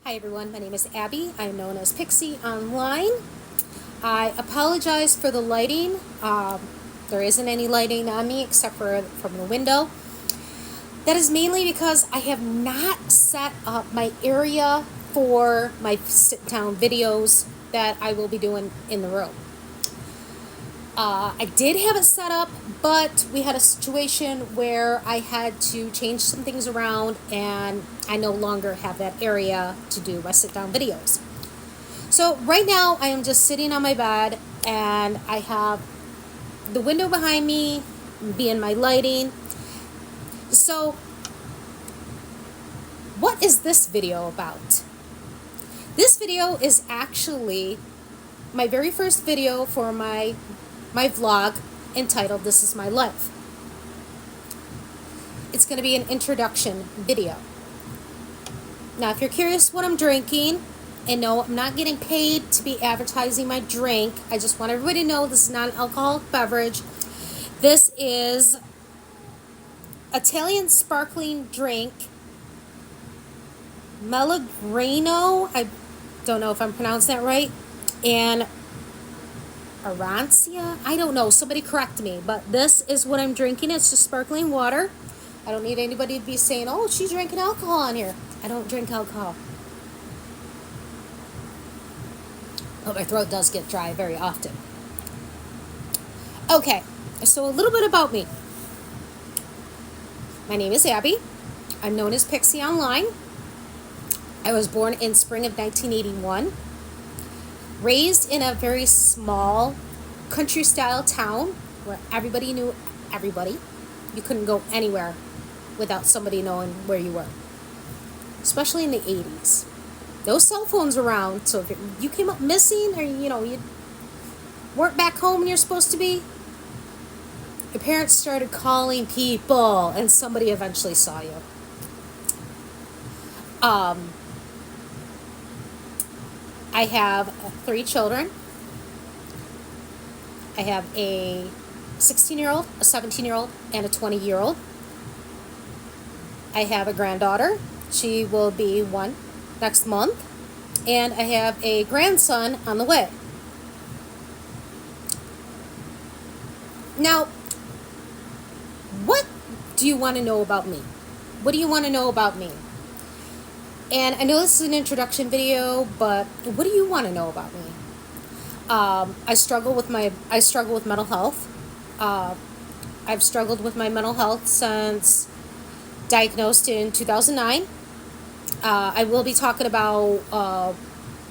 Hi everyone, my name is Abby. I'm known as Pixie online. I apologize for the lighting. There isn't any lighting on me except for from the window. That is mainly because I have not set up my area for my sit-down videos that I will be doing in the room. I did have it set up, but we had a situation where I had to change some things around and I no longer have that area to do my sit-down videos. So right now I am just sitting on my bed and I have the window behind me being my lighting. So what is this video about? This video is actually my very first video for my vlog entitled This Is My Life. It's going to be an introduction video. Now, if you're curious what I'm drinking, and no, I'm not getting paid to be advertising my drink. I just want everybody to know this is not an alcoholic beverage. This is Italian sparkling drink, Melograno. I don't know if I'm pronouncing that right. And Arancia? I don't know. Somebody correct me. But this is what I'm drinking. It's just sparkling water. I don't need anybody to be saying, oh, she's drinking alcohol on here. I don't drink alcohol. But my throat does get dry very often. Okay, so a little bit about me. My name is Abby. I'm known as Pixie online. I was born in spring of 1981. Raised in a very small country-style town where everybody knew everybody. You couldn't go anywhere without somebody knowing where you were. Especially in the 80s. No cell phones around, so if you came up missing or, you weren't back home when you're supposed to be, your parents started calling people and somebody eventually saw you. I have 3 children. I have a 16-year-old, a 17-year-old, and a 20-year-old. I have a granddaughter. She will be 1 next month. And I have a grandson on the way. Now, what do you want to know about me? What do you want to know about me? And I know this is an introduction video, but what do you want to know about me? I struggle with mental health. I've struggled with my mental health since diagnosed in 2009. I will be talking about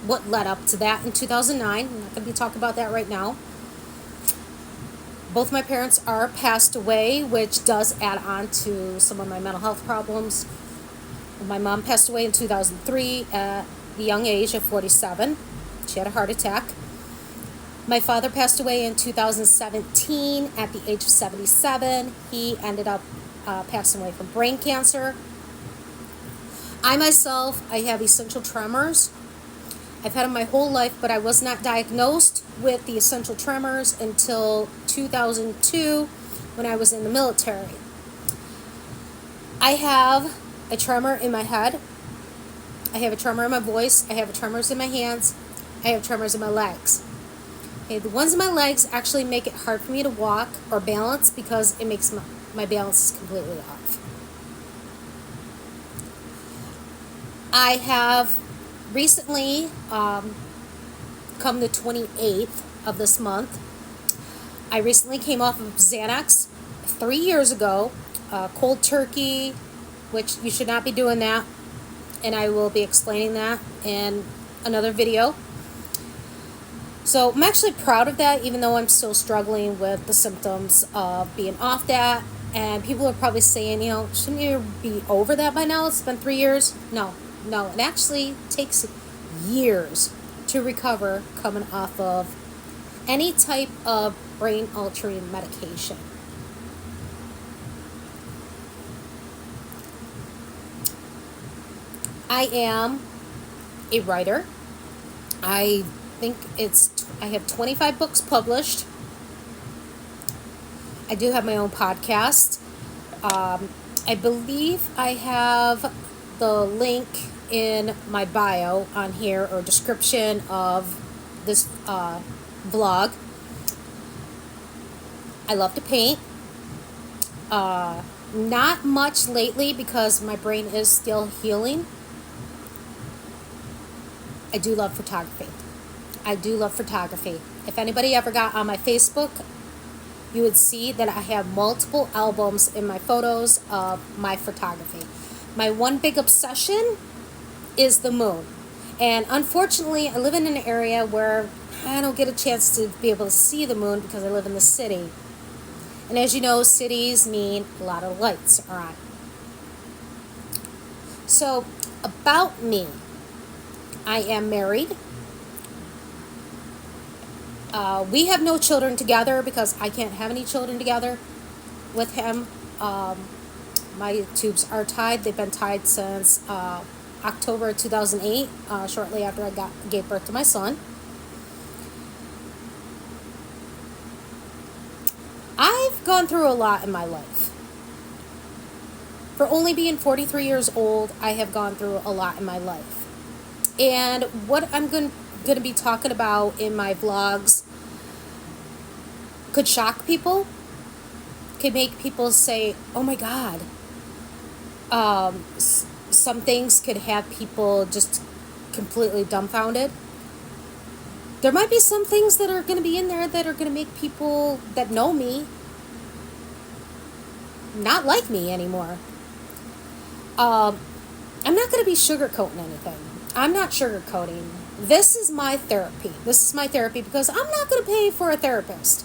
what led up to that in 2009. I'm not going to be talking about that right now. Both my parents are passed away, which does add on to some of my mental health problems. My mom passed away in 2003 at the young age of 47. She had a heart attack. My father passed away in 2017 at the age of 77. He ended up passing away from brain cancer. I myself, I have essential tremors. I've had them my whole life, but I was not diagnosed with the essential tremors until 2002 when I was in the military. I have a tremor in my head. I have a tremor in my voice. I have tremors in my hands. I have tremors in my legs. Okay, the ones in my legs actually make it hard for me to walk or balance because it makes my balance completely off. I have recently, come the 28th of this month, I recently came off of Xanax 3 years ago, cold turkey, which you should not be doing that, and I will be explaining that in another video. So I'm actually proud of that, even though I'm still struggling with the symptoms of being off that. And people are probably saying, shouldn't you be over that by now? It's been 3 years. No, it actually takes years to recover coming off of any type of brain-altering medication. I am a writer. I have 25 books published. I do have my own podcast. I believe I have the link in my bio on here or description of this vlog. I love to paint. Not much lately because my brain is still healing. I do love photography. If anybody ever got on my Facebook, you would see that I have multiple albums in my photos of my photography. My one big obsession is the moon. And unfortunately, I live in an area where I don't get a chance to be able to see the moon because I live in the city. And as you know, cities mean a lot of lights are on. So, about me, I am married. We have no children together because I can't have any children together with him. My tubes are tied. They've been tied since October 2008, shortly after I gave birth to my son. I've gone through a lot in my life. For only being 43 years old, I have gone through a lot in my life. And what I'm going to be talking about in my vlogs could shock people, could make people say, oh my God. Some things could have people just completely dumbfounded. There might be some things that are going to be in there that are going to make people that know me not like me anymore. I'm not going to be sugarcoating anything. I'm not sugarcoating. This is my therapy. Because I'm not going to pay for a therapist.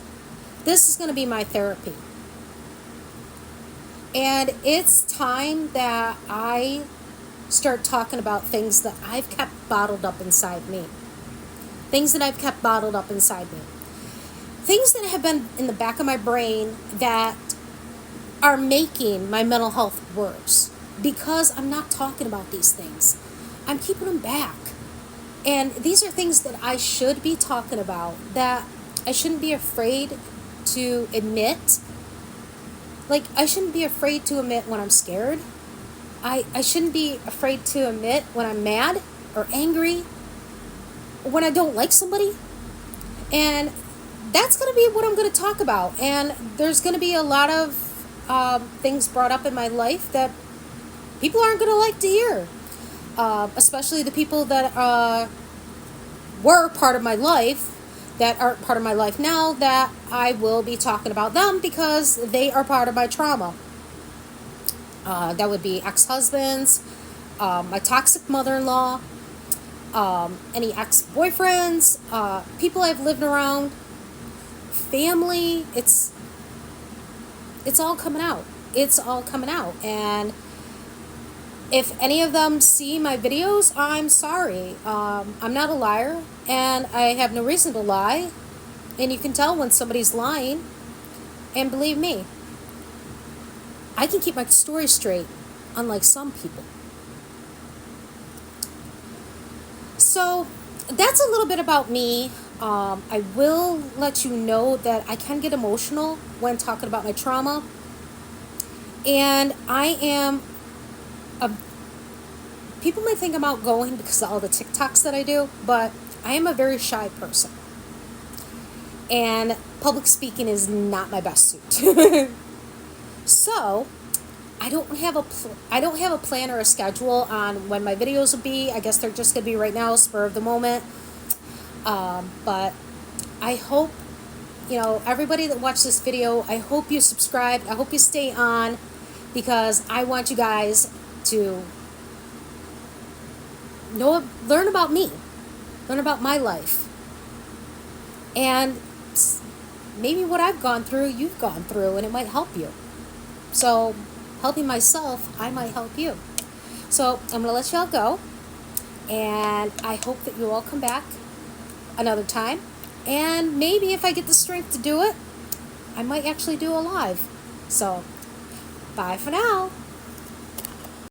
This is going to be my therapy. And it's time that I start talking about things that I've kept bottled up inside me. Things that have been in the back of my brain that are making my mental health worse. Because I'm not talking about these things. I'm keeping them back. And these are things that I should be talking about, that I shouldn't be afraid to admit. Like, I shouldn't be afraid to admit when I'm scared. I shouldn't be afraid to admit when I'm mad or angry, when I don't like somebody. And that's going to be what I'm going to talk about. And there's going to be a lot of things brought up in my life that people aren't going to like to hear. Especially the people that were part of my life, that aren't part of my life now, that I will be talking about them because they are part of my trauma. That would be ex-husbands, my toxic mother-in-law, any ex-boyfriends, people I've lived around, family. It's all coming out. And if any of them see my videos, I'm sorry. I'm not a liar, and I have no reason to lie. And you can tell when somebody's lying. And believe me, I can keep my story straight, unlike some people. So that's a little bit about me. I will let you know that I can get emotional when talking about my trauma. And I am people may think I'm outgoing because of all the TikToks that I do, but I am a very shy person. And public speaking is not my best suit. So, I don't have a plan or a schedule on when my videos will be. I guess they're just going to be right now, spur of the moment. But I hope, everybody that watched this video, I hope you subscribe. I hope you stay on, because I want you guys to learn about me, learn about my life, and maybe what I've gone through, you've gone through, and it might help you. So, helping myself, I might help you. So, I'm going to let y'all go, and I hope that you all come back another time, and maybe if I get the strength to do it, I might actually do a live. So, bye for now.